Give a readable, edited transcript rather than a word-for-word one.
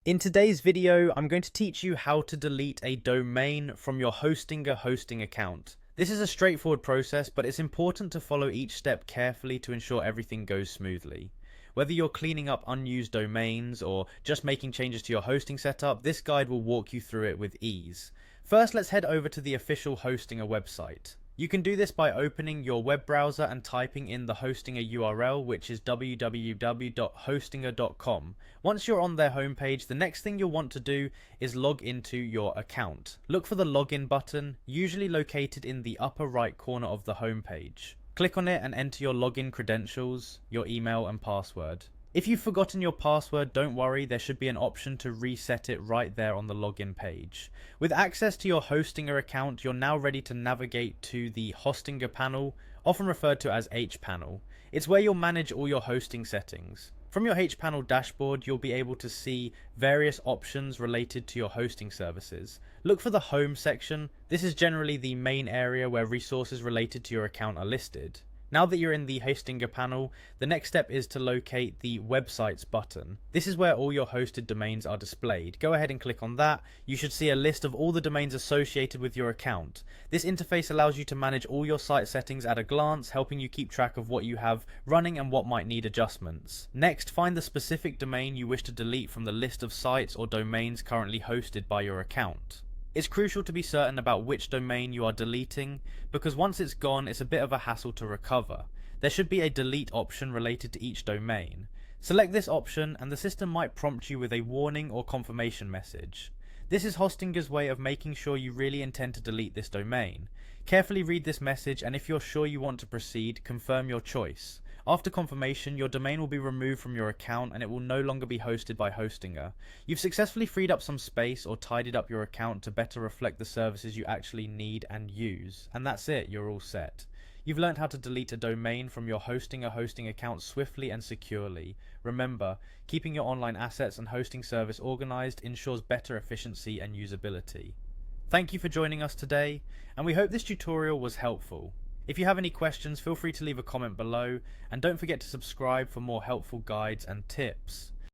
In today's video, I'm going to teach you how to delete a domain from your Hostinger hosting account. This is a straightforward process, but it's important to follow each step carefully to ensure everything goes smoothly. Whether you're cleaning up unused domains or just making changes to your hosting setup, this guide will walk you through it with ease. First, let's head over to the official Hostinger website. You can do this by opening your web browser and typing in the Hostinger URL, which is www.hostinger.com. Once you're on their homepage, the next thing you'll want to do is log into your account. Look for the login button, usually located in the upper right corner of the homepage. Click on it and enter your login credentials, your email and password. If you've forgotten your password, don't worry, there should be an option to reset it right there on the login page. With access to your Hostinger account, you're now ready to navigate to the Hostinger panel, often referred to as hPanel. It's where you'll manage all your hosting settings. From your hPanel dashboard, you'll be able to see various options related to your hosting services. Look for the Home section. This is generally the main area where resources related to your account are listed. Now that you're in the Hostinger panel, the next step is to locate the Websites button. This is where all your hosted domains are displayed. Go ahead and click on that. You should see a list of all the domains associated with your account. This interface allows you to manage all your site settings at a glance, helping you keep track of what you have running and what might need adjustments. Next, find the specific domain you wish to delete from the list of sites or domains currently hosted by your account. It's crucial to be certain about which domain you are deleting, because once it's gone, it's a bit of a hassle to recover. There should be a delete option related to each domain. Select this option and the system might prompt you with a warning or confirmation message. This is Hostinger's way of making sure you really intend to delete this domain. Carefully read this message, and if you're sure you want to proceed, confirm your choice. After confirmation, your domain will be removed from your account and it will no longer be hosted by Hostinger. You've successfully freed up some space or tidied up your account to better reflect the services you actually need and use. And that's it, you're all set. You've learned how to delete a domain from your Hostinger hosting account swiftly and securely. Remember, keeping your online assets and hosting service organized ensures better efficiency and usability. Thank you for joining us today, and we hope this tutorial was helpful. If you have any questions, feel free to leave a comment below, and don't forget to subscribe for more helpful guides and tips.